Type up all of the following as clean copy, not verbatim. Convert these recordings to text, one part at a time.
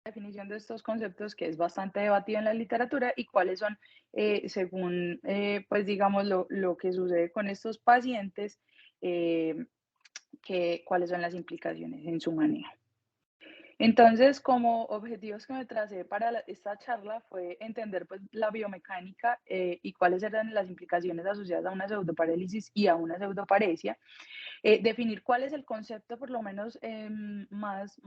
definición de estos conceptos que es bastante debatido en la literatura y cuáles son, según, pues digamos, lo que sucede con estos pacientes, eh, cuáles son las implicaciones en su manejo. Entonces, como objetivos que me tracé para esta charla fue entender pues, la biomecánica y cuáles eran las implicaciones asociadas a una pseudoparálisis y a una pseudoparesia, definir cuál es el concepto por lo menos más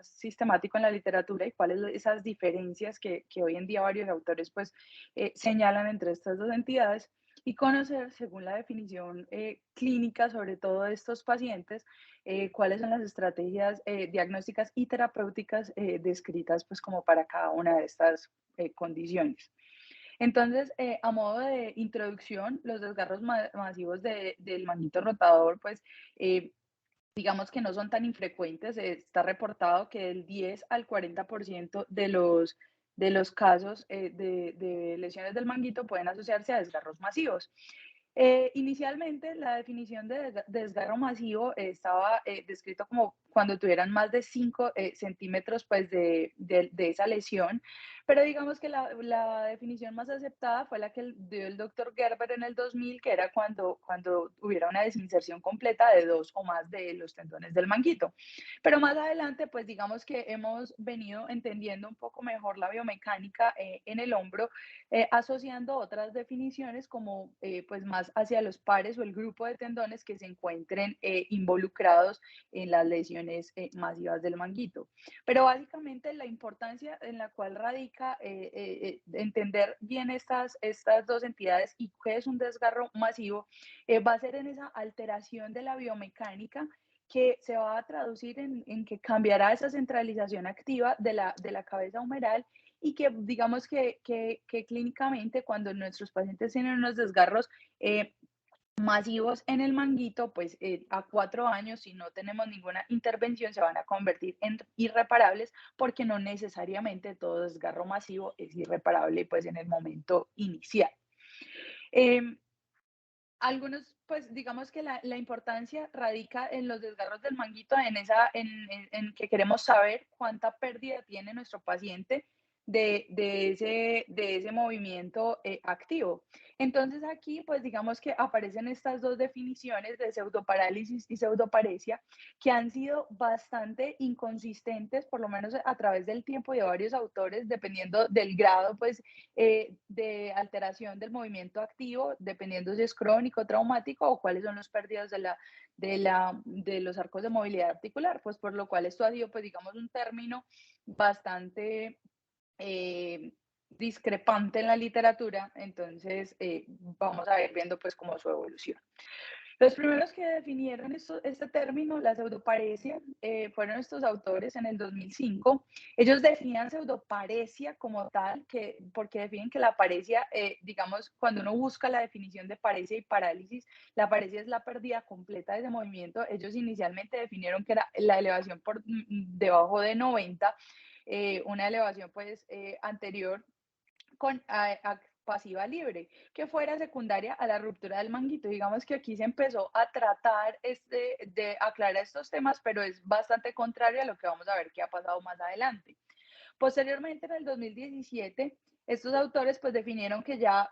sistemático en la literatura y cuáles son esas diferencias que hoy en día varios autores pues, señalan entre estas dos entidades y conocer, según la definición clínica, sobre todo de estos pacientes, cuáles son las estrategias diagnósticas y terapéuticas descritas pues, como para cada una de estas condiciones. Entonces, a modo de introducción, los desgarros masivos del manguito rotador, pues, digamos que no son tan infrecuentes. Está reportado que del 10 al 40% de los casos de lesiones del manguito pueden asociarse a desgarros masivos. Inicialmente, la definición de desgarro masivo estaba descrito como cuando tuvieran más de 5 centímetros pues, de esa lesión, pero digamos que la definición más aceptada fue la que dio el doctor Gerber en el 2000, que era cuando hubiera una desinserción completa de 2 o más de los tendones del manguito. Pero más adelante, pues digamos que hemos venido entendiendo un poco mejor la biomecánica en el hombro, asociando otras definiciones como pues más hacia los pares o el grupo de tendones que se encuentren involucrados en las lesiones masivas del manguito. Pero básicamente la importancia en la cual radica entender bien estas dos entidades y qué es un desgarro masivo va a ser en esa alteración de la biomecánica que se va a traducir en que cambiará esa centralización activa de la cabeza humeral y que digamos que clínicamente cuando nuestros pacientes tienen unos desgarros masivos en el manguito, pues a 4 años, si no tenemos ninguna intervención, se van a convertir en irreparables porque no necesariamente todo desgarro masivo es irreparable pues en el momento inicial. Eh, Algunos, pues digamos que la importancia radica en los desgarros del manguito, en que queremos saber cuánta pérdida tiene nuestro paciente de ese movimiento activo. Entonces aquí, pues digamos que aparecen estas dos definiciones de pseudoparálisis y pseudoparesia que han sido bastante inconsistentes, por lo menos a través del tiempo de varios autores, dependiendo del grado, pues de alteración del movimiento activo, dependiendo si es crónico, traumático o cuáles son las pérdidas de los arcos de movilidad articular, pues por lo cual esto ha sido, pues digamos, un término bastante discrepante en la literatura, entonces vamos a ver viendo pues como su evolución. Los primeros que definieron este término, la pseudoparesia, fueron estos autores en el 2005. Ellos definían pseudoparesia como tal, porque definen que la paresia, digamos, cuando uno busca la definición de paresia y parálisis, la paresia es la pérdida completa de ese movimiento. Ellos inicialmente definieron que era la elevación por debajo de 90, una elevación pues anterior con pasiva libre, que fuera secundaria a la ruptura del manguito. Digamos que aquí se empezó a tratar de aclarar estos temas, pero es bastante contrario a lo que vamos a ver que ha pasado más adelante. Posteriormente, en el 2017, estos autores pues definieron que ya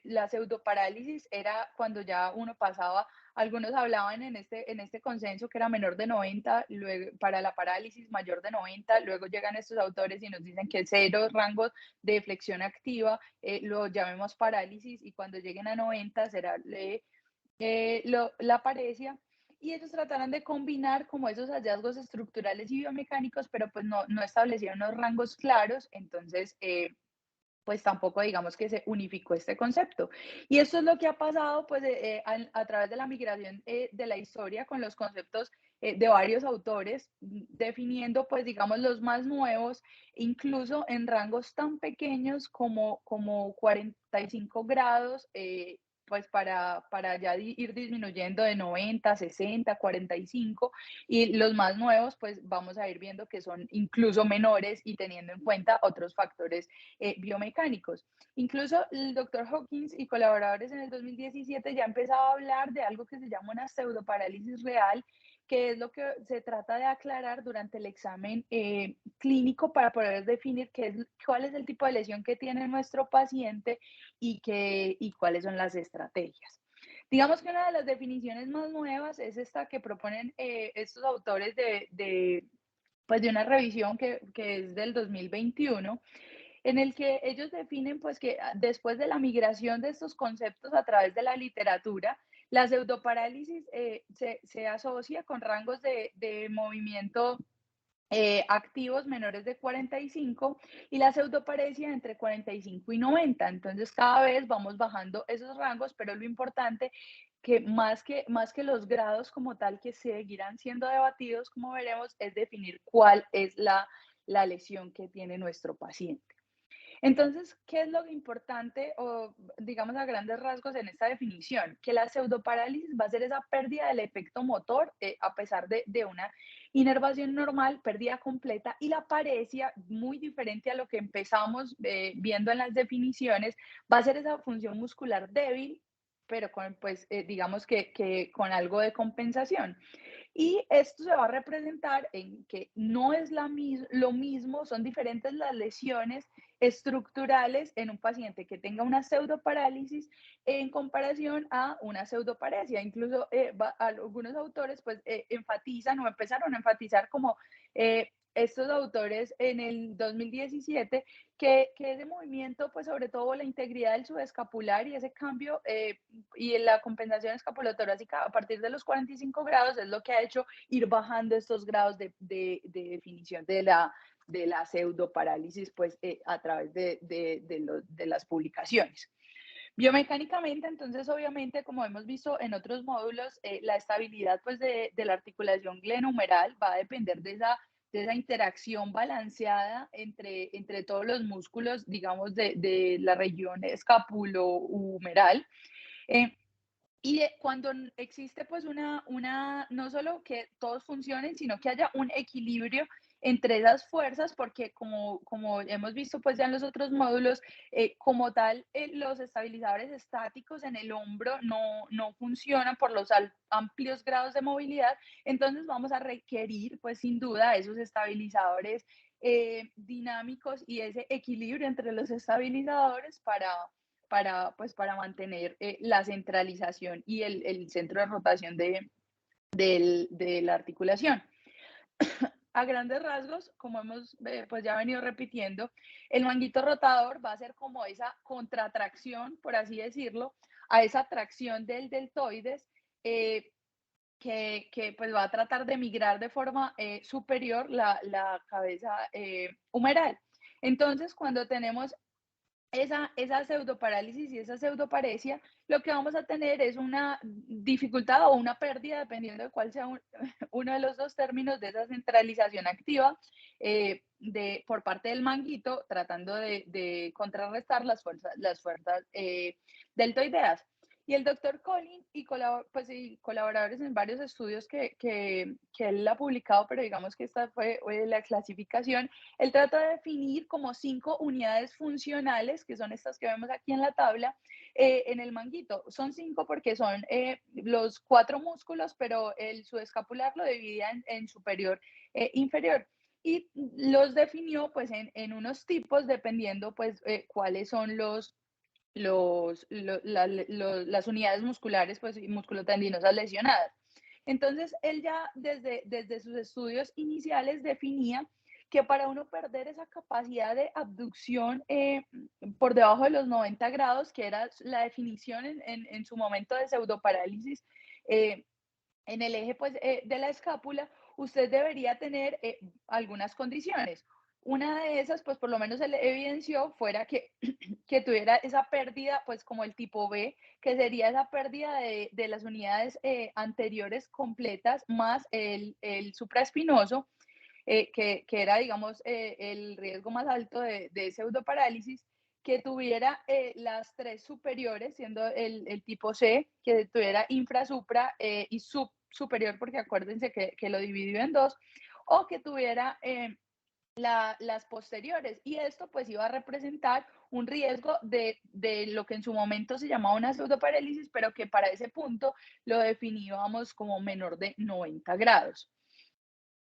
la pseudoparálisis era cuando ya uno pasaba, algunos hablaban en este consenso que era menor de 90, luego, para la parálisis mayor de 90, luego llegan estos autores y nos dicen que cero rangos de flexión activa, lo llamemos parálisis y cuando lleguen a 90 será la paresia. Y ellos trataron de combinar como esos hallazgos estructurales y biomecánicos, pero pues no establecieron unos rangos claros, entonces pues tampoco digamos que se unificó este concepto. Y esto es lo que ha pasado pues a través de la migración de la historia con los conceptos de varios autores, definiendo pues digamos los más nuevos, incluso en rangos tan pequeños como 45 grados, pues para ya ir disminuyendo de 90, 60, 45 y los más nuevos pues vamos a ir viendo que son incluso menores y teniendo en cuenta otros factores biomecánicos. Incluso el doctor Hawkins y colaboradores en el 2017 ya empezaba a hablar de algo que se llama una pseudoparálisis real, que es lo que se trata de aclarar durante el examen clínico para poder definir cuál es el tipo de lesión que tiene nuestro paciente y cuáles son las estrategias. Digamos que una de las definiciones más nuevas es esta que proponen estos autores pues de una revisión que es del 2021, en el que ellos definen pues que después de la migración de estos conceptos a través de la literatura, la pseudoparálisis se asocia con rangos de movimiento activos menores de 45 y la pseudoparesia entre 45 y 90. Entonces cada vez vamos bajando esos rangos, pero lo importante que más que los grados como tal que seguirán siendo debatidos, como veremos, es definir cuál es la lesión que tiene nuestro paciente. Entonces, ¿qué es lo importante o digamos a grandes rasgos en esta definición? Que la pseudoparálisis va a ser esa pérdida del efecto motor a pesar de una inervación normal, pérdida completa, y la paresia, muy diferente a lo que empezamos viendo en las definiciones, va a ser esa función muscular débil, pero con, pues, digamos que con algo de compensación. Y esto se va a representar en que no es lo mismo, son diferentes las lesiones estructurales en un paciente que tenga una pseudoparálisis en comparación a una pseudoparesia. Incluso algunos autores pues enfatizan o empezaron a enfatizar como estos autores en el 2017 que ese movimiento, pues sobre todo la integridad del subescapular y ese cambio y la compensación escapulotorácica a partir de los 45 grados es lo que ha hecho ir bajando estos grados de definición de la pseudoparálisis pues, a través de las publicaciones. Biomecánicamente, entonces, obviamente, como hemos visto en otros módulos, la estabilidad pues, de la articulación glenohumeral va a depender de esa interacción balanceada entre todos los músculos, digamos, de la región escapulo-humeral. Eh, cuando existe pues no solo que todos funcionen, sino que haya un equilibrio entre esas fuerzas, porque como hemos visto pues ya en los otros módulos, como tal, los estabilizadores estáticos en el hombro no funcionan por los amplios grados de movilidad, entonces vamos a requerir pues sin duda esos estabilizadores dinámicos y ese equilibrio entre los estabilizadores para mantener la centralización y el centro de rotación de la articulación. A grandes rasgos, como hemos pues ya venido repitiendo, el manguito rotador va a ser como esa contratracción, por así decirlo, a esa tracción del deltoides que pues va a tratar de migrar de forma superior la cabeza humeral. Entonces, cuando tenemos esa pseudoparálisis y esa pseudoparesia, lo que vamos a tener es una dificultad o una pérdida, dependiendo de cuál sea uno de los dos términos de esa centralización activa por parte del manguito, tratando de contrarrestar las fuerzas deltoideas. Y el doctor Collins pues, y colaboradores en varios estudios que él ha publicado, pero digamos que esta fue la clasificación. Él trata de definir como 5 unidades funcionales, que son estas que vemos aquí en la tabla, en el manguito. Son 5 porque son los 4 músculos, pero el subescapular lo dividía en superior e inferior. Y los definió pues en unos tipos dependiendo pues cuáles son las unidades musculares pues, y musculotendinosas lesionadas. Entonces, él ya desde sus estudios iniciales definía que para uno perder esa capacidad de abducción por debajo de los 90 grados, que era la definición en su momento de pseudoparálisis en el eje pues, de la escápula, usted debería tener algunas condiciones. Una de esas, pues por lo menos él evidenció, fuera que tuviera esa pérdida, pues como el tipo B, que sería esa pérdida de las unidades anteriores completas más el supraespinoso, que era, digamos, el riesgo más alto de pseudoparálisis, que tuviera las 3 superiores, siendo el tipo C, que tuviera infrasupra y superior, porque acuérdense que lo dividió en dos, o que tuviera las posteriores, y esto pues iba a representar un riesgo de lo que en su momento se llamaba una pseudoparálisis, pero que para ese punto lo definíamos como menor de 90 grados.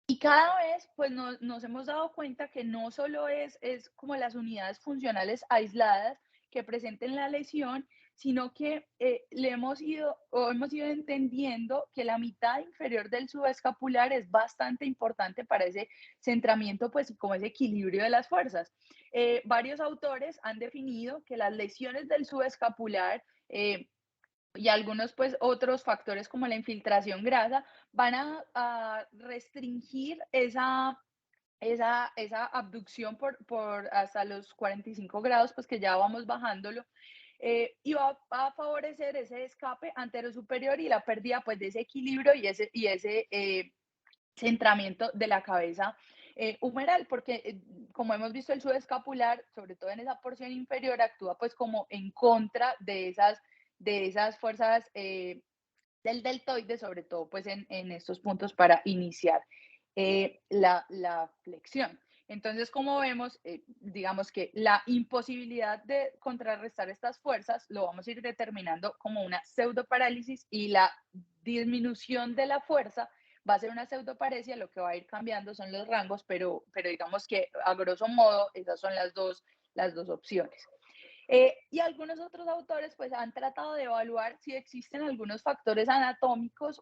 Y cada vez, pues nos hemos dado cuenta que no solo es como las unidades funcionales aisladas que presenten la lesión, sino que hemos ido entendiendo que la mitad inferior del subescapular es bastante importante para ese centramiento, pues como ese equilibrio de las fuerzas. Varios autores han definido que las lesiones del subescapular, y algunos pues otros factores como la infiltración grasa van a restringir esa abducción por hasta los 45 grados, pues que ya vamos bajándolo, y va a favorecer ese escape antero superior y la pérdida pues de ese equilibrio y ese centramiento de la cabeza humeral, porque como hemos visto el subescapular, sobre todo en esa porción inferior, actúa pues como en contra de esas fuerzas del deltoide, sobre todo pues en estos puntos para iniciar la flexión. Entonces, como vemos, digamos que la imposibilidad de contrarrestar estas fuerzas lo vamos a ir determinando como una pseudoparálisis, y la disminución de la fuerza va a ser una pseudoparesia. Lo que va a ir cambiando son los rangos, pero digamos que a grosso modo esas son las dos opciones. Y algunos otros autores pues han tratado de evaluar si existen algunos factores anatómicos,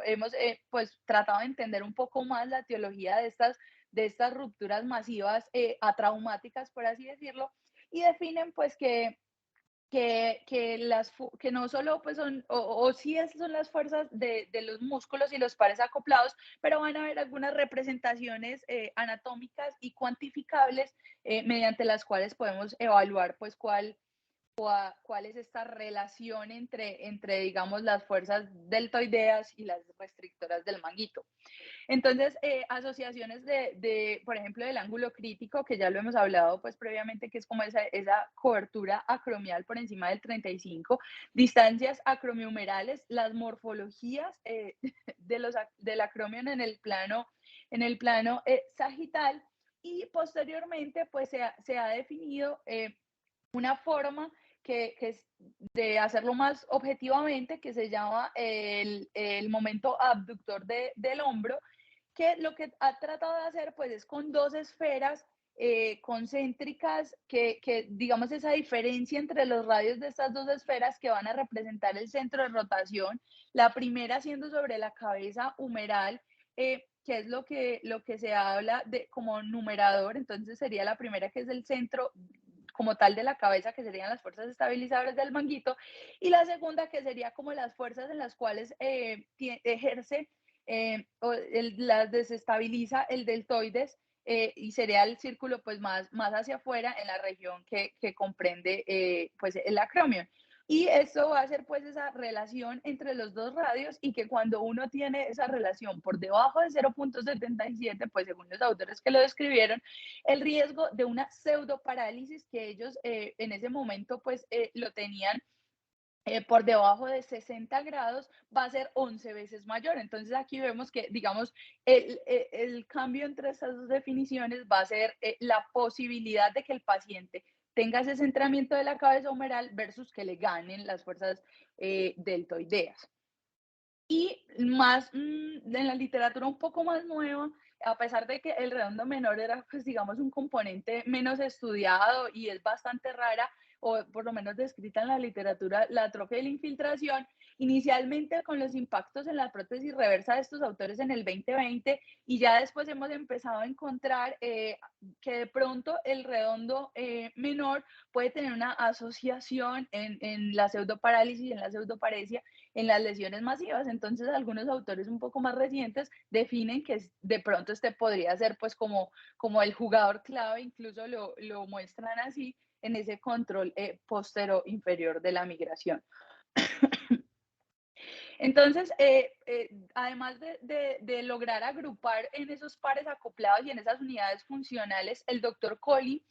hemos pues tratado de entender un poco más la etiología de estas rupturas masivas atraumáticas, por así decirlo, y definen pues que no solo pues son, o sí esas son las fuerzas de los músculos y los pares acoplados, pero van a haber algunas representaciones anatómicas y cuantificables mediante las cuales podemos evaluar pues cuál es esta relación digamos, las fuerzas deltoideas y las restrictoras del manguito. Entonces, asociaciones por ejemplo, del ángulo crítico, que ya lo hemos hablado pues previamente, que es como esa cobertura acromial por encima del 35, distancias acromiohumerales, las morfologías del acromion en el plano sagital, y posteriormente pues se ha definido una forma que es de hacerlo más objetivamente, que se llama el momento abductor del hombro, que lo que ha tratado de hacer pues es con dos esferas concéntricas, digamos esa diferencia entre los radios de estas dos esferas que van a representar el centro de rotación, la primera siendo sobre la cabeza humeral, que es lo que se habla de como numerador. Entonces sería la primera, que es el centro como tal de la cabeza, que serían las fuerzas estabilizadoras del manguito, y la segunda, que sería como las fuerzas en las cuales ejerce las desestabiliza el deltoides, y sería el círculo pues más hacia afuera en la región que comprende pues el acromion. Y eso va a ser pues esa relación entre los dos radios, y que cuando uno tiene esa relación por debajo de 0.77, pues según los autores que lo describieron, el riesgo de una pseudoparálisis, que ellos en ese momento pues lo tenían por debajo de 60 grados, va a ser 11 veces mayor. Entonces aquí vemos que, digamos, el cambio entre estas dos definiciones va a ser la posibilidad de que el paciente tenga ese centramiento de la cabeza humeral versus que le ganen las fuerzas deltoideas. Y más en la literatura un poco más nueva, a pesar de que el redondo menor era, pues digamos, un componente menos estudiado y es bastante rara, o por lo menos descrita en la literatura, la atrofia de la infiltración, inicialmente con los impactos en la prótesis reversa de estos autores en el 2020, y ya después hemos empezado a encontrar que de pronto el redondo menor puede tener una asociación en la pseudoparálisis y en la pseudoparesia en las lesiones masivas. Entonces, algunos autores un poco más recientes definen que de pronto este podría ser pues como el jugador clave, incluso lo muestran así en ese control postero inferior de la migración. Entonces, además de lograr agrupar en esos pares acoplados y en esas unidades funcionales, el doctor Colli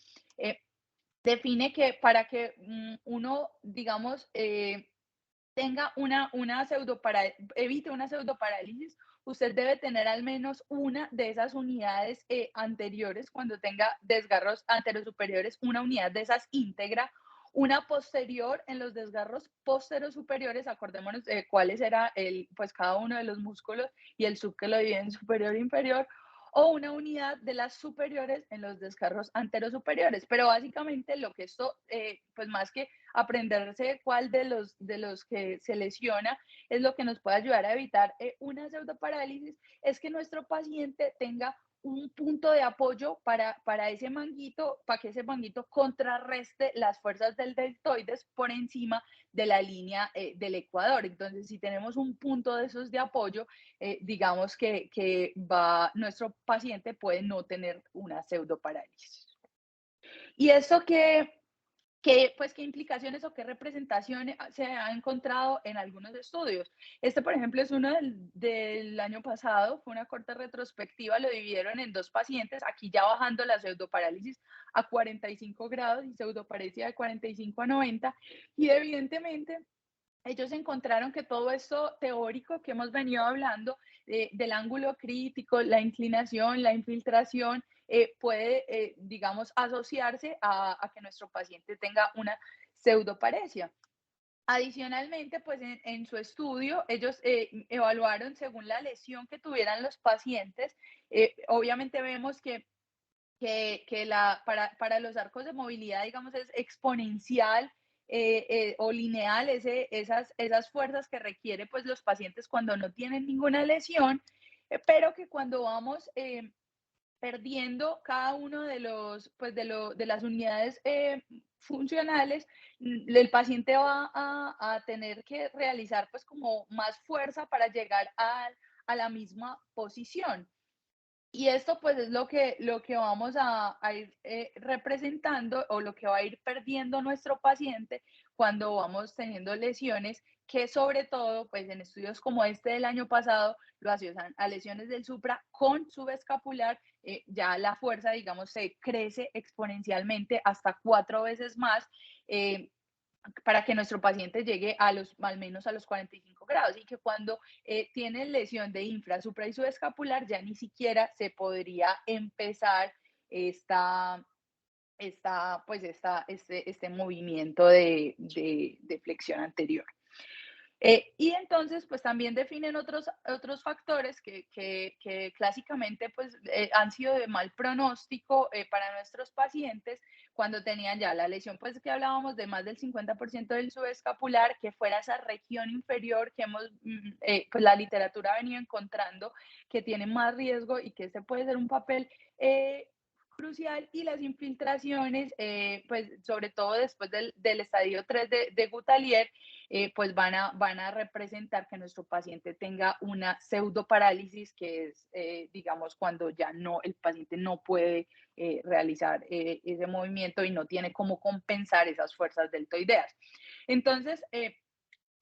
define que para que uno, digamos, evite una pseudoparálisis, usted debe tener al menos una de esas unidades anteriores, cuando tenga desgarros anterosuperiores, una unidad de esas íntegra, una posterior en los desgarros posterosuperiores, acordémonos de cuáles era pues cada uno de los músculos y el sub que lo divide en superior e inferior, o una unidad de las superiores en los desgarros anterosuperiores. Pero básicamente lo que esto, pues más que aprenderse cuál de los que se lesiona, es lo que nos puede ayudar a evitar una pseudoparálisis, es que nuestro paciente tenga un punto de apoyo para ese manguito, para que ese manguito contrarreste las fuerzas del deltoides por encima de la línea del ecuador. Entonces, si tenemos un punto de esos de apoyo, digamos que nuestro paciente puede no tener una pseudoparálisis. ¿Y eso pues, qué implicaciones o qué representaciones se ha encontrado en algunos estudios? Este, por ejemplo, es uno del año pasado, fue una corta retrospectiva, lo dividieron en dos pacientes, aquí ya bajando la pseudoparálisis a 45 grados y pseudoparesia de 45 a 90, y evidentemente ellos encontraron que todo esto teórico que hemos venido hablando, del ángulo crítico, la inclinación, la infiltración, puede, digamos, asociarse a que nuestro paciente tenga una pseudoparesia. Adicionalmente, pues en su estudio, ellos evaluaron según la lesión que tuvieran los pacientes. Obviamente vemos para los arcos de movilidad, digamos, es exponencial o lineal esas fuerzas que requiere pues los pacientes cuando no tienen ninguna lesión, pero que cuando vamos perdiendo cada uno de de las unidades funcionales, el paciente va a tener que realizar pues como más fuerza para llegar a la misma posición. Y esto pues es lo que vamos a ir representando, o lo que va a ir perdiendo nuestro paciente cuando vamos teniendo lesiones que, sobre todo pues en estudios como este del año pasado, lo asocian a lesiones del supra con subescapular. Ya la fuerza, digamos, se crece exponencialmente hasta 4 veces más. eh, para que nuestro paciente llegue al menos a los 45 grados, y que cuando tiene lesión de infra, supra y subescapular ya ni siquiera se podría empezar esta, este movimiento de flexión anterior. Y entonces, pues también definen otros factores que clásicamente pues, han sido de mal pronóstico para nuestros pacientes cuando tenían ya la lesión, pues que hablábamos de más del 50% del subescapular, que fuera esa región inferior que pues la literatura ha venido encontrando que tiene más riesgo y que este puede ser un papel crucial, y las infiltraciones, pues sobre todo después del estadio 3 de Gutalier, pues van a representar que nuestro paciente tenga una pseudoparálisis, que es, digamos, cuando ya no, el paciente no puede realizar ese movimiento y no tiene cómo compensar esas fuerzas deltoideas. Entonces,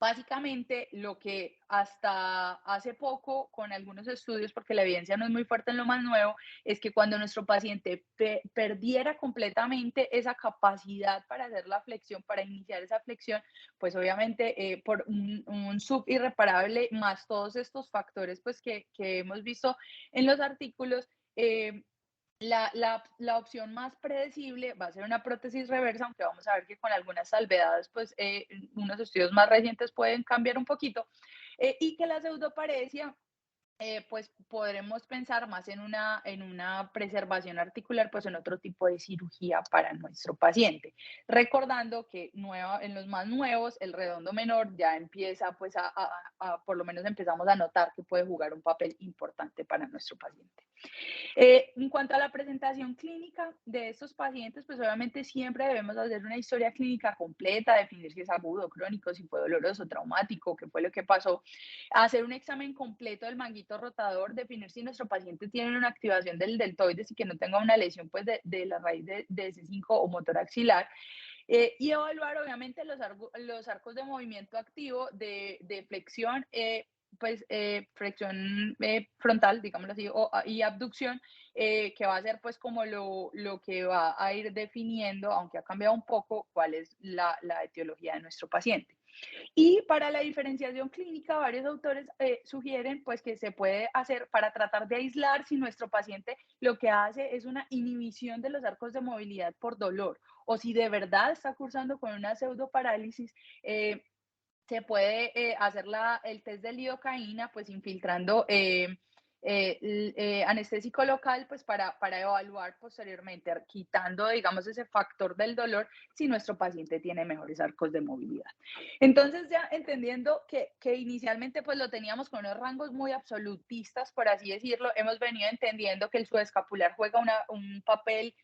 básicamente, lo que hasta hace poco, con algunos estudios, porque la evidencia no es muy fuerte en lo más nuevo, es que cuando nuestro paciente perdiera completamente esa capacidad para hacer la flexión, para iniciar esa flexión, pues obviamente por un sub irreparable, más todos estos factores pues que hemos visto en los artículos, la opción más predecible va a ser una prótesis reversa, aunque vamos a ver que con algunas salvedades, pues unos estudios más recientes pueden cambiar un poquito, y que la pseudoparesia, pues podremos pensar más en una preservación articular, pues en otro tipo de cirugía para nuestro paciente. Recordando que en los más nuevos, el redondo menor ya empieza, pues por lo menos empezamos a notar que puede jugar un papel importante para nuestro paciente. En cuanto a la presentación clínica de estos pacientes, pues obviamente siempre debemos hacer una historia clínica completa, definir si es agudo, crónico, si fue doloroso, traumático, qué fue lo que pasó, hacer un examen completo del manguito rotador, definir si nuestro paciente tiene una activación del deltoides y que no tenga una lesión pues de la raíz de S5 o motor axilar. Y evaluar obviamente los arcos de movimiento activo de flexión, pues flexión frontal, digámoslo así, y abducción, que va a ser pues como lo que va a ir definiendo, aunque ha cambiado un poco, cuál es la etiología de nuestro paciente. Y para la diferenciación clínica, varios autores sugieren pues que se puede hacer para tratar de aislar si nuestro paciente lo que hace es una inhibición de los arcos de movilidad por dolor o si de verdad está cursando con una pseudoparálisis. Se puede hacer el test de lidocaína, pues infiltrando anestésico local, pues para evaluar posteriormente, quitando, digamos, ese factor del dolor, si nuestro paciente tiene mejores arcos de movilidad. Entonces, ya entendiendo que inicialmente pues lo teníamos con unos rangos muy absolutistas, por así decirlo, hemos venido entendiendo que el subescapular juega un papel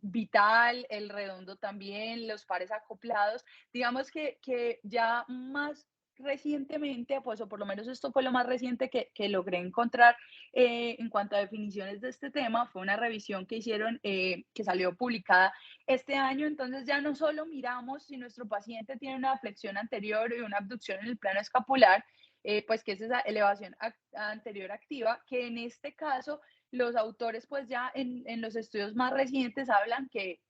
vital, el redondo también, los pares acoplados. Digamos que ya más recientemente, pues, o por lo menos esto fue lo más reciente que logré encontrar en cuanto a definiciones de este tema, fue una revisión que hicieron, que salió publicada este año. Entonces ya no solo miramos si nuestro paciente tiene una flexión anterior y una abducción en el plano escapular, pues que es esa elevación anterior activa, que en este caso los autores pues ya en los estudios más recientes hablan que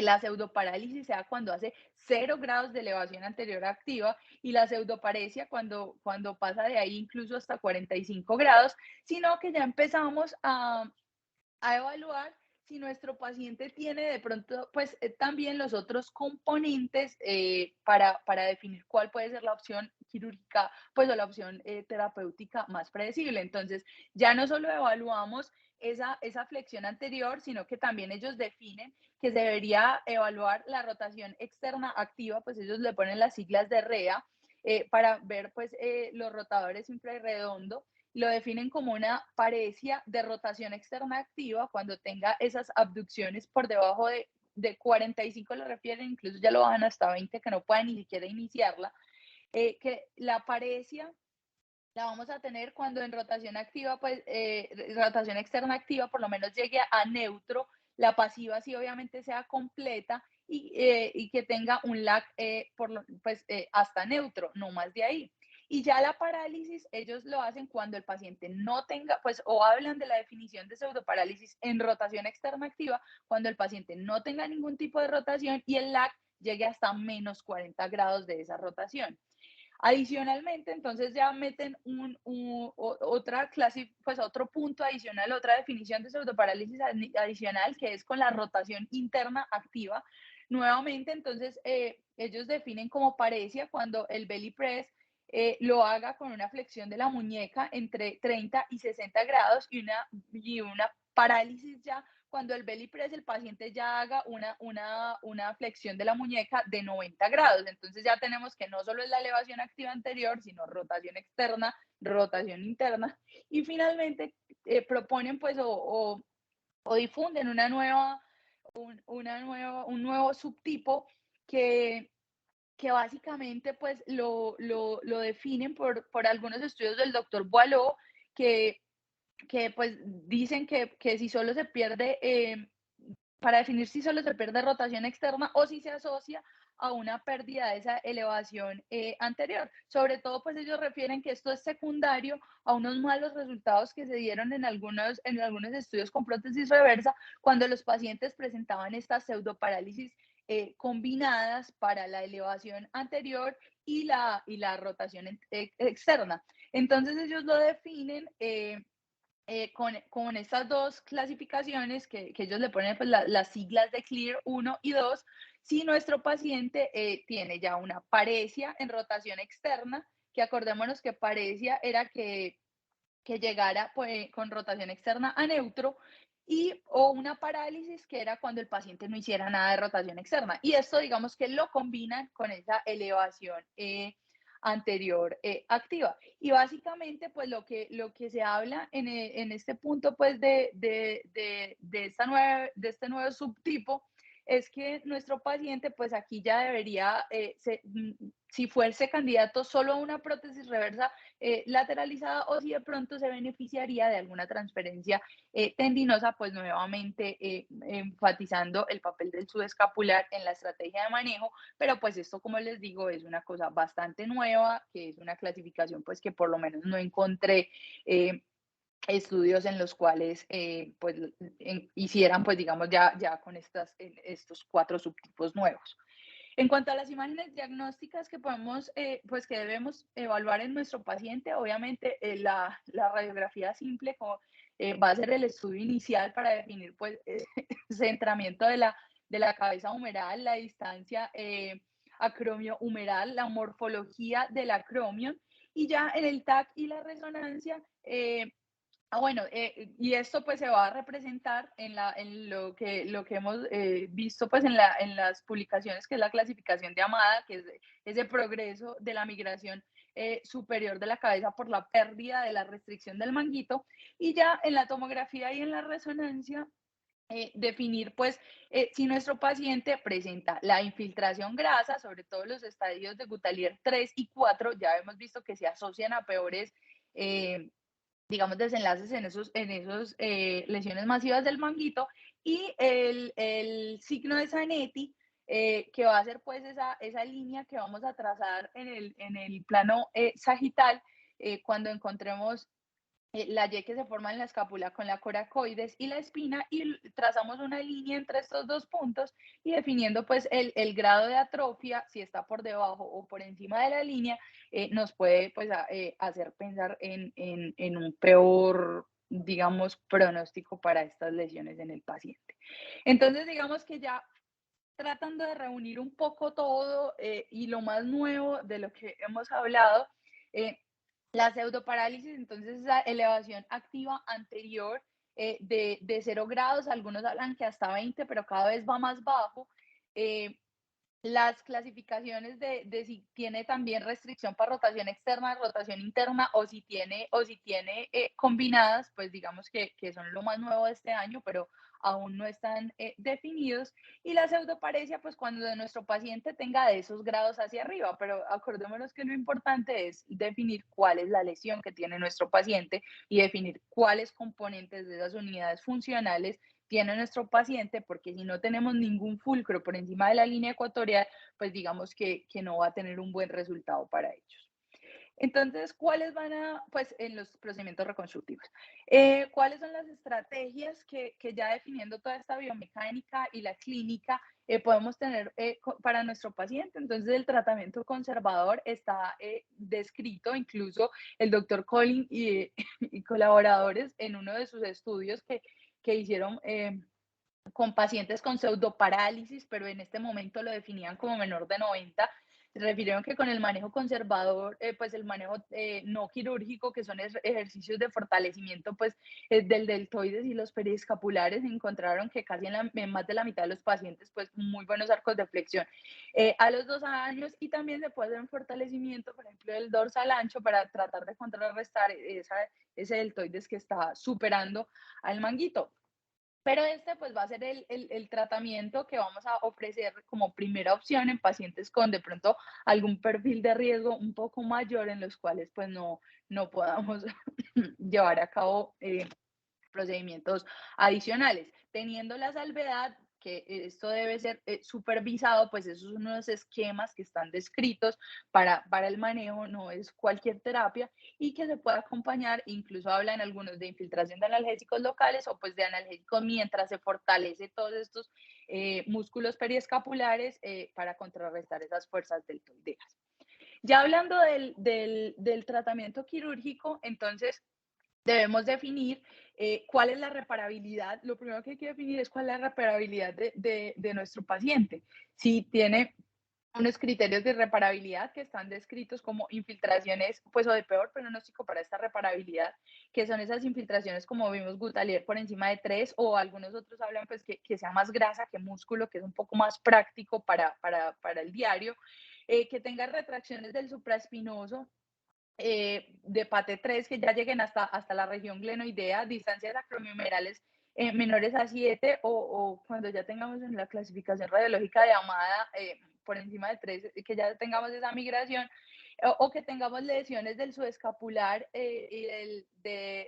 la pseudoparálisis sea cuando hace 0 grados de elevación anterior activa y la pseudoparesia cuando pasa de ahí incluso hasta 45 grados, sino que ya empezamos a evaluar si nuestro paciente tiene de pronto, pues también los otros componentes para definir cuál puede ser la opción quirúrgica, pues o la opción terapéutica más predecible. Entonces, ya no solo evaluamos esa flexión anterior, sino que también ellos definen que se debería evaluar la rotación externa activa, pues ellos le ponen las siglas de REA, para ver pues los rotadores simple y redondo, lo definen como una paresia de rotación externa activa cuando tenga esas abducciones por debajo de 45, lo refieren, incluso ya lo bajan hasta 20, que no puedan ni siquiera iniciarla, que la paresia la vamos a tener cuando en rotación activa, pues rotación externa activa por lo menos llegue a neutro, la pasiva sí obviamente sea completa y que tenga un lag pues, hasta neutro, no más de ahí. Y ya la parálisis, ellos lo hacen cuando el paciente no tenga, pues, o hablan de la definición de pseudoparálisis en rotación externa activa, cuando el paciente no tenga ningún tipo de rotación y el lag llegue hasta menos 40 grados de esa rotación. Adicionalmente, entonces ya meten otra clase, pues otro punto adicional, otra definición de pseudoparálisis adicional, que es con la rotación interna activa. Nuevamente, entonces, ellos definen como parecia cuando el belly press lo haga con una flexión de la muñeca entre 30 y 60 grados y una parálisis ya cuando el belly press el paciente ya haga una flexión de la muñeca de 90 grados. Entonces ya tenemos que no solo es la elevación activa anterior, sino rotación externa, rotación interna. Y finalmente proponen pues o difunden un nuevo subtipo que, que básicamente pues lo definen por algunos estudios del doctor Boileau, que pues dicen que si solo se pierde, para definir si solo se pierde rotación externa o si se asocia a una pérdida de esa elevación anterior. Sobre todo, pues ellos refieren que esto es secundario a unos malos resultados que se dieron en algunos estudios con prótesis reversa cuando los pacientes presentaban estas pseudoparálisis combinadas para la elevación anterior y la rotación externa. Entonces ellos lo definen con estas dos clasificaciones que ellos le ponen pues, las siglas de CLEAR 1 y 2, si nuestro paciente tiene ya una paresia en rotación externa, que acordémonos que paresia era que llegara pues, con rotación externa a neutro, o una parálisis que era cuando el paciente no hiciera nada de rotación externa. Y esto digamos que lo combinan con esa elevación anterior activa. Y básicamente pues lo que se habla en este punto pues de este nuevo subtipo es que nuestro paciente pues aquí ya debería, si fuese candidato solo a una prótesis reversa, lateralizada o si de pronto se beneficiaría de alguna transferencia tendinosa, pues nuevamente enfatizando el papel del subescapular en la estrategia de manejo, pero pues esto, como les digo, es una cosa bastante nueva, que es una clasificación pues que por lo menos no encontré estudios en los cuales pues hicieran pues digamos ya con estos 4 subtipos nuevos. En cuanto a las imágenes diagnósticas que podemos, pues que debemos evaluar en nuestro paciente, obviamente la radiografía simple va a ser el estudio inicial para definir pues centramiento de la cabeza humeral, la distancia acromio-humeral, la morfología del acromio, y ya en el TAC y la resonancia, bueno, y esto pues se va a representar en lo que hemos visto pues en las publicaciones, que es la clasificación de Amada, que es ese progreso de la migración superior de la cabeza por la pérdida de la restricción del manguito, y ya en la tomografía y en la resonancia definir pues si nuestro paciente presenta la infiltración grasa, sobre todo los estadios de Gutalier 3 y 4, ya hemos visto que se asocian a peores eh, digamos, desenlaces en esos lesiones masivas del manguito, y signo de Zanetti, que va a ser pues esa línea que vamos a trazar en el plano sagital cuando encontremos la Y que se forma en la escápula con la coracoides y la espina, y trazamos una línea entre estos dos puntos y definiendo pues el grado de atrofia, si está por debajo o por encima de la línea, nos puede pues hacer pensar en un peor, digamos, pronóstico para estas lesiones en el paciente. Entonces, digamos que ya tratando de reunir un poco todo y lo más nuevo de lo que hemos hablado, eh, la pseudoparálisis, entonces esa elevación activa anterior de 0 grados, algunos hablan que hasta 20, pero cada vez va más bajo. Eh, las clasificaciones de si tiene también restricción para rotación externa, rotación interna, o si tiene combinadas, pues digamos que son lo más nuevo de este año, pero aún no están definidos. Y la pseudoparesia, pues cuando de nuestro paciente tenga de esos grados hacia arriba, pero acordémonos que lo importante es definir cuál es la lesión que tiene nuestro paciente y definir cuáles componentes de esas unidades funcionales tiene nuestro paciente, porque si no tenemos ningún fulcro por encima de la línea ecuatorial, pues digamos que no va a tener un buen resultado para ellos. Entonces, ¿cuáles van a, pues, en los procedimientos reconstructivos? ¿Cuáles son las estrategias que ya definiendo toda esta biomecánica y la clínica podemos tener para nuestro paciente? Entonces, el tratamiento conservador está descrito, incluso el doctor Collin y colaboradores en uno de sus estudios que hicieron con pacientes con pseudoparálisis, pero en este momento lo definían como menor de 90. Se refirieron que con el manejo conservador, pues el manejo no quirúrgico, que son ejercicios de fortalecimiento pues del deltoides y los periescapulares, encontraron que casi en más de la mitad de los pacientes pues muy buenos arcos de flexión a los 2 años, y también se puede hacer un fortalecimiento, por ejemplo, del dorsal ancho para tratar de contrarrestar ese deltoides que está superando al manguito. Pero este pues va a ser el tratamiento que vamos a ofrecer como primera opción en pacientes con de pronto algún perfil de riesgo un poco mayor, en los cuales pues no podamos llevar a cabo procedimientos adicionales, teniendo la salvedad que esto debe ser supervisado, pues esos son unos esquemas que están descritos para el manejo, no es cualquier terapia, y que se puede acompañar, incluso hablan algunos de infiltración de analgésicos locales o pues de analgésicos mientras se fortalece todos estos músculos periescapulares para contrarrestar esas fuerzas deltoideas. Ya hablando del tratamiento quirúrgico, entonces debemos definir cuál es la reparabilidad. Lo primero que hay que definir es cuál es la reparabilidad de nuestro paciente. Si tiene unos criterios de reparabilidad que están descritos como infiltraciones, pues o de peor pronóstico para esta reparabilidad, que son esas infiltraciones como vimos Gutalier por encima de 3, o algunos otros hablan pues que sea más grasa que músculo, que es un poco más práctico para el diario, que tenga retracciones del supraespinoso, de PATE 3 que ya lleguen hasta la región glenoidea, distancias acromiomerales menores a 7, o cuando ya tengamos en la clasificación radiológica de Amada por encima de 3, que ya tengamos esa migración, o que tengamos lesiones del subescapular y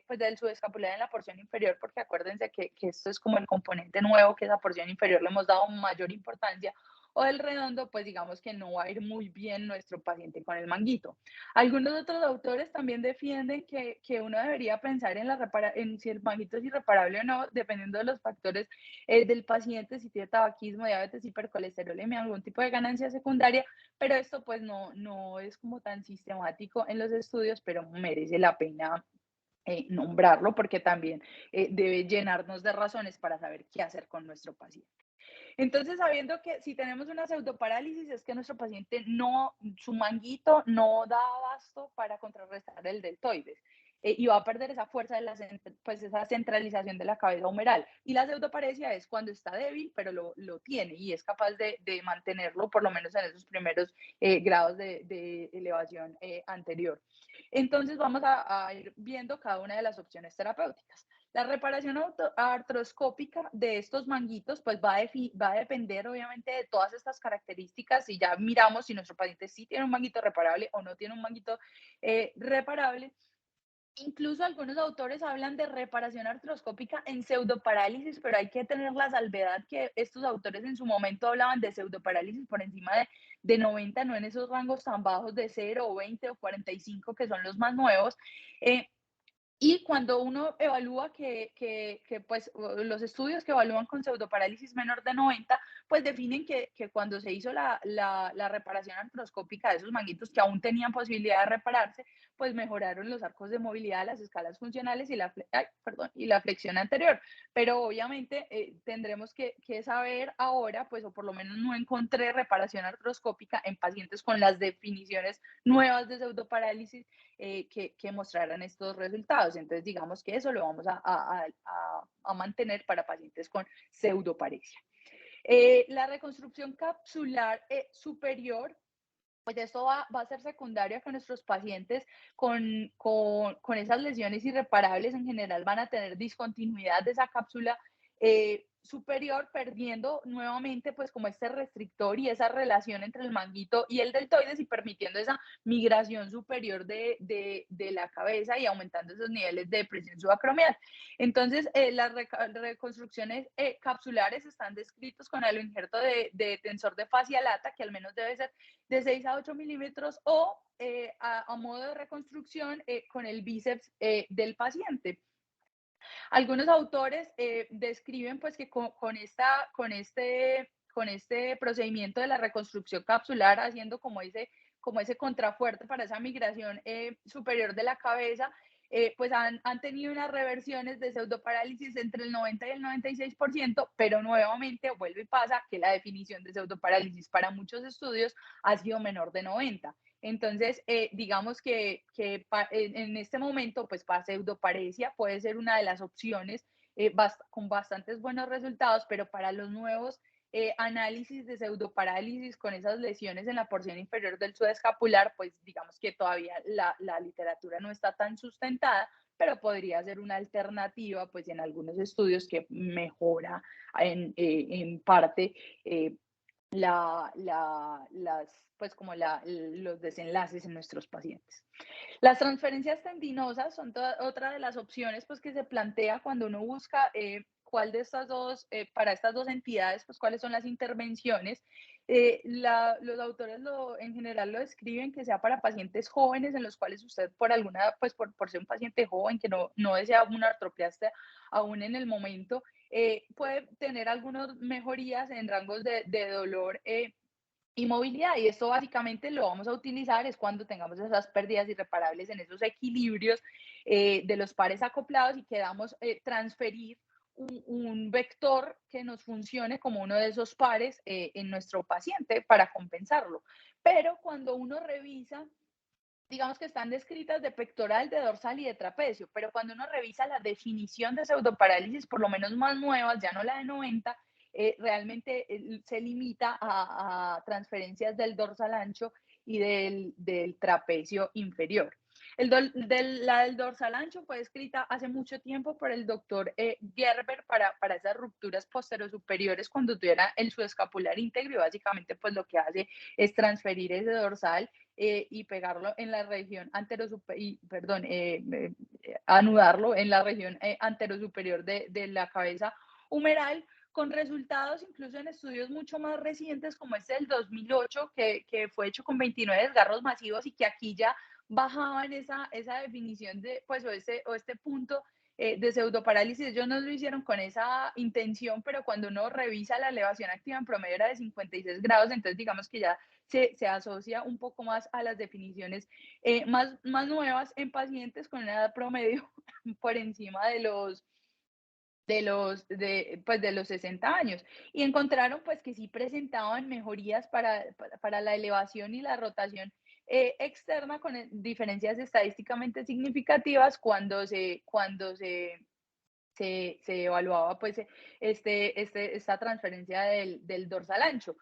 pues del subescapular en la porción inferior, porque acuérdense que esto es como el componente nuevo, que esa porción inferior le hemos dado mayor importancia, o del redondo, pues digamos que no va a ir muy bien nuestro paciente con el manguito. Algunos otros autores también defienden que uno debería pensar en si el manguito es irreparable o no, dependiendo de los factores del paciente, si tiene tabaquismo, diabetes, hipercolesterolemia, algún tipo de ganancia secundaria, pero esto pues no es como tan sistemático en los estudios, pero merece la pena nombrarlo porque también debe llenarnos de razones para saber qué hacer con nuestro paciente. Entonces, sabiendo que si tenemos una pseudoparálisis es que nuestro paciente su manguito no da abasto para contrarrestar el deltoides. Y va a perder esa fuerza pues esa centralización de la cabeza humeral. Y la pseudoparesia es cuando está débil, pero lo tiene y es capaz de mantenerlo por lo menos en esos primeros grados de elevación anterior. Entonces vamos a ir viendo cada una de las opciones terapéuticas. La reparación artroscópica de estos manguitos pues va a depender obviamente de todas estas características y ya miramos si nuestro paciente sí tiene un manguito reparable o no tiene un manguito reparable. Incluso algunos autores hablan de reparación artroscópica en pseudoparálisis, pero hay que tener la salvedad que estos autores en su momento hablaban de pseudoparálisis por encima de 90, no en esos rangos tan bajos de 0 o 20 o 45, que son los más nuevos. Y cuando uno evalúa pues, los estudios que evalúan con pseudoparálisis menor de 90, pues definen que cuando se hizo la reparación artroscópica de esos manguitos que aún tenían posibilidad de repararse, pues mejoraron los arcos de movilidad, las escalas funcionales y la flexión anterior. Pero obviamente tendremos que saber ahora, pues, o por lo menos no encontré reparación artroscópica en pacientes con las definiciones nuevas de pseudoparálisis que mostraran estos resultados. Entonces, digamos que eso lo vamos a mantener para pacientes con pseudoparesia. La reconstrucción capsular superior, pues esto va a ser secundaria con nuestros pacientes con esas lesiones irreparables. En general van a tener discontinuidad de esa cápsula superior, perdiendo nuevamente pues como este restrictor y esa relación entre el manguito y el deltoides y permitiendo esa migración superior de la cabeza y aumentando esos niveles de presión subacromial. Entonces, las reconstrucciones capsulares están descritos con el injerto de tensor de fascia lata, que al menos debe ser de 6 a 8 milímetros, o a modo de reconstrucción con el bíceps del paciente. Algunos autores describen pues que con este procedimiento de la reconstrucción capsular, haciendo como ese contrafuerte para esa migración superior de la cabeza, pues han tenido unas reversiones de pseudoparálisis entre el 90 y el 96%, pero nuevamente vuelve y pasa que la definición de pseudoparálisis para muchos estudios ha sido menor de 90. Entonces, digamos en este momento, pues para pseudoparesia puede ser una de las opciones con bastantes buenos resultados, pero para los nuevos análisis de pseudoparálisis con esas lesiones en la porción inferior del subescapular, pues digamos que todavía la literatura no está tan sustentada, pero podría ser una alternativa, pues en algunos estudios que mejora en parte pues como los desenlaces en nuestros pacientes. Las transferencias tendinosas son otra de las opciones pues, que se plantea cuando uno busca cuál de estas dos, para estas dos entidades, pues cuáles son las intervenciones. Los autores en general lo describen que sea para pacientes jóvenes en los cuales usted pues por ser un paciente joven que no desea una artroplastia aún en el momento, puede tener algunas mejorías en rangos de dolor y movilidad. Y esto básicamente lo vamos a utilizar es cuando tengamos esas pérdidas irreparables en esos equilibrios de los pares acoplados y queramos transferir un vector que nos funcione como uno de esos pares en nuestro paciente para compensarlo. Pero cuando uno revisa, digamos que están descritas de pectoral, de dorsal y de trapecio, pero cuando uno revisa la definición de pseudoparálisis, por lo menos más nuevas, ya no la de 90, realmente se limita a transferencias del dorsal ancho y del trapecio inferior. La del dorsal ancho fue escrita hace mucho tiempo por el doctor Gerber para esas rupturas posterosuperiores cuando tuviera el subescapular íntegro y básicamente pues lo que hace es transferir ese dorsal y pegarlo en la región anudarlo en la región anterosuperior de la cabeza humeral con resultados incluso en estudios mucho más recientes, como este del 2008, que fue hecho con 29 desgarros masivos y que aquí ya bajaban esa definición de, pues, o este punto de pseudoparálisis. Ellos no lo hicieron con esa intención, pero cuando uno revisa la elevación activa en promedio era de 56 grados, entonces digamos que ya se asocia un poco más a las definiciones más nuevas en pacientes con una edad promedio por encima de los 60 años. Y encontraron pues que sí presentaban mejorías para la elevación y la rotación externa con diferencias estadísticamente significativas cuando se evaluaba pues esta transferencia del dorsal ancho.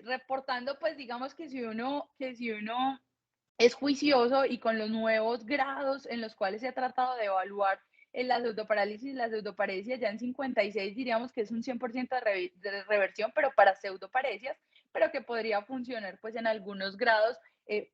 Reportando pues digamos que si uno es juicioso y con los nuevos grados en los cuales se ha tratado de evaluar la pseudoparálisis y la pseudoparesia, ya en 56 diríamos que es un 100% de reversión, pero para pseudoparesias, pero que podría funcionar pues en algunos grados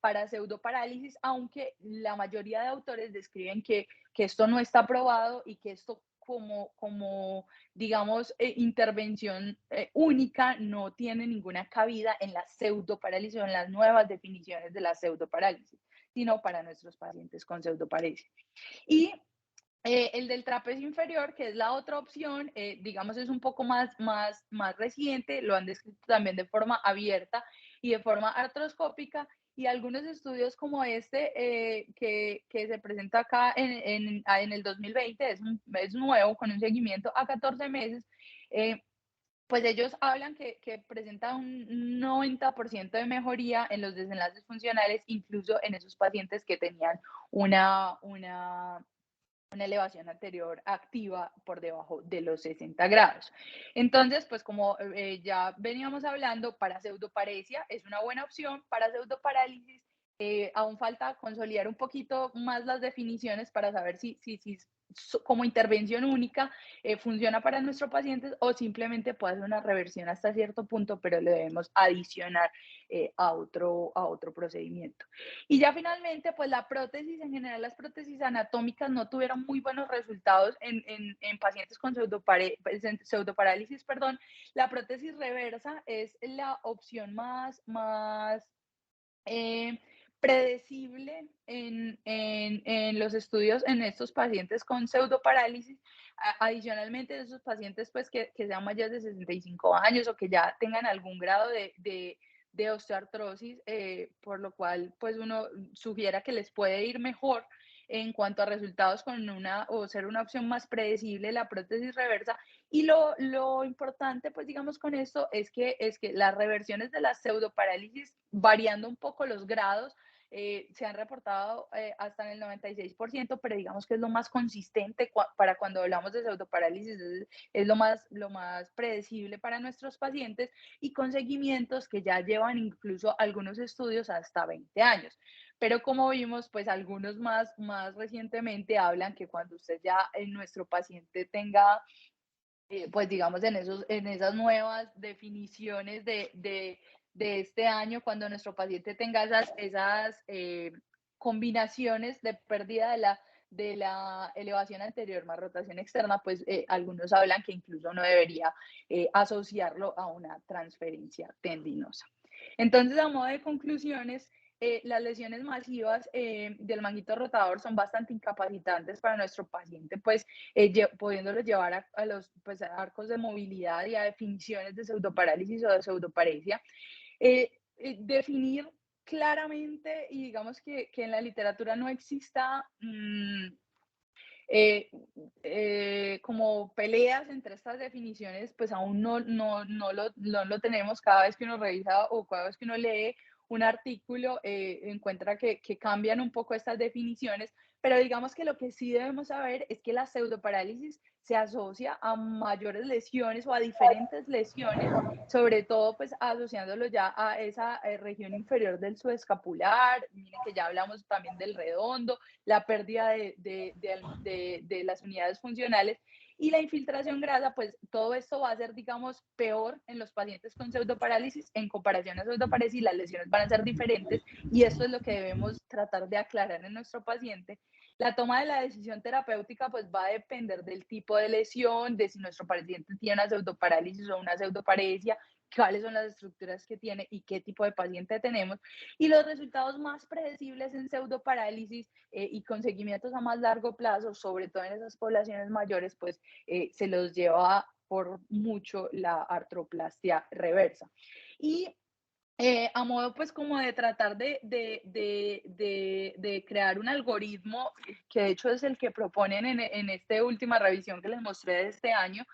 para pseudoparálisis, aunque la mayoría de autores describen que esto no está probado y que esto como digamos, intervención única no tiene ninguna cabida en la pseudoparálisis o en las nuevas definiciones de la pseudoparálisis, sino para nuestros pacientes con pseudoparesia. Y el del trapecio inferior, que es la otra opción, digamos, es un poco más reciente, lo han descrito también de forma abierta y de forma artroscópica, y algunos estudios como este que se presenta acá en el 2020, es nuevo, con un seguimiento a 14 meses, pues ellos hablan que presenta un 90% de mejoría en los desenlaces funcionales, incluso en esos pacientes que tenían una elevación anterior activa por debajo de los 60 grados. Entonces, pues como ya veníamos hablando, para pseudoparesia es una buena opción, para pseudoparálisis aún falta consolidar un poquito más las definiciones para saber si como intervención única funciona para nuestros pacientes o simplemente puede ser una reversión hasta cierto punto, pero le debemos adicionar a otro procedimiento. Y ya finalmente, pues la prótesis, en general las prótesis anatómicas no tuvieron muy buenos resultados en pacientes con pseudoparálisis, perdón. La prótesis reversa es la opción más eh, predecible en los estudios en estos pacientes con pseudoparálisis. Adicionalmente, esos pacientes pues que sean mayores de 65 años o que ya tengan algún grado de osteoartrosis, por lo cual pues uno sugiera que les puede ir mejor en cuanto a resultados o ser una opción más predecible la prótesis reversa. Y lo importante, pues digamos con esto, es que las reversiones de las pseudoparálisis, variando un poco los grados, se han reportado hasta en el 96%, pero digamos que es lo más consistente para cuando hablamos de pseudoparálisis, es lo más predecible para nuestros pacientes y con seguimientos que ya llevan incluso algunos estudios hasta 20 años. Pero como vimos, pues algunos más recientemente hablan que cuando usted ya en nuestro paciente tenga pues digamos en esas nuevas definiciones de este año, cuando nuestro paciente tenga esas combinaciones de pérdida de la elevación anterior más rotación externa, pues algunos hablan que incluso no debería asociarlo a una transferencia tendinosa. Entonces, a modo de conclusiones, las lesiones masivas del manguito rotador son bastante incapacitantes para nuestro paciente, pues pudiéndolos llevar a los pues, a arcos de movilidad y a definiciones de pseudoparálisis o de pseudoparesia. Definir claramente, y digamos que en la literatura no exista eh, como peleas entre estas definiciones, pues aún no lo tenemos. Cada vez que uno revisa o cada vez que uno lee un artículo, encuentra que cambian un poco estas definiciones, pero digamos que lo que sí debemos saber es que la pseudoparálisis se asocia a mayores lesiones o a diferentes lesiones, sobre todo pues asociándolo ya a esa región inferior del subescapular. Miren que ya hablamos también del redondo, la pérdida de las unidades funcionales y la infiltración grasa, pues todo esto va a ser, digamos, peor en los pacientes con pseudoparálisis en comparación a pseudoparálisis, y las lesiones van a ser diferentes y esto es lo que debemos tratar de aclarar en nuestro paciente. La toma de la decisión terapéutica pues va a depender del tipo de lesión, de si nuestro paciente tiene una pseudoparálisis o una pseudoparesia, cuáles son las estructuras que tiene y qué tipo de paciente tenemos. Y los resultados más predecibles en pseudoparálisis y con seguimientos a más largo plazo, sobre todo en esas poblaciones mayores, pues se los lleva por mucho la artroplastia reversa. Y a modo pues como de tratar de crear un algoritmo, que de hecho es el que proponen en esta última revisión que les mostré de este año,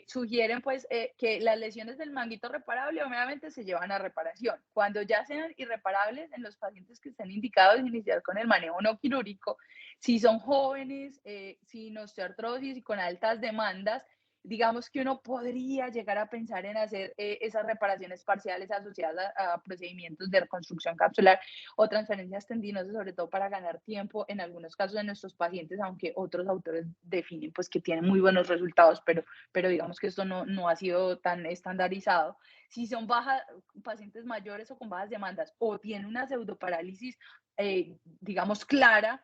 sugieren pues que las lesiones del manguito reparable obviamente se llevan a reparación. Cuando ya sean irreparables en los pacientes que estén indicados iniciar con el manejo no quirúrgico, si son jóvenes, sin osteoartrosis y con altas demandas, digamos que uno podría llegar a pensar en hacer esas reparaciones parciales asociadas a procedimientos de reconstrucción capsular o transferencias tendinosas, sobre todo para ganar tiempo en algunos casos de nuestros pacientes, aunque otros autores definen pues que tienen muy buenos resultados, pero digamos que esto no ha sido tan estandarizado. Si son pacientes mayores o con bajas demandas o tienen una pseudoparálisis, digamos, clara,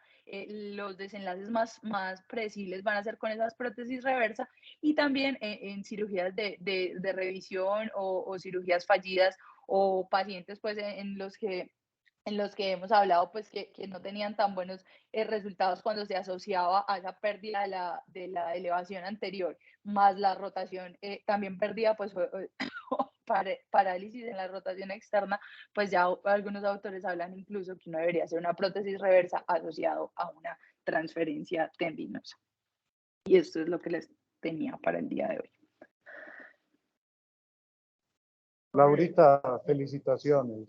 los desenlaces más predecibles van a ser con esas prótesis reversas y también en cirugías de revisión o cirugías fallidas o pacientes pues en los que hemos hablado pues que no tenían tan buenos resultados cuando se asociaba a esa pérdida de la elevación anterior más la rotación también perdida pues parálisis en la rotación externa, pues ya algunos autores hablan incluso que uno debería hacer una prótesis reversa asociado a una transferencia tendinosa. Y esto es lo que les tenía para el día de hoy. Laurita, felicitaciones.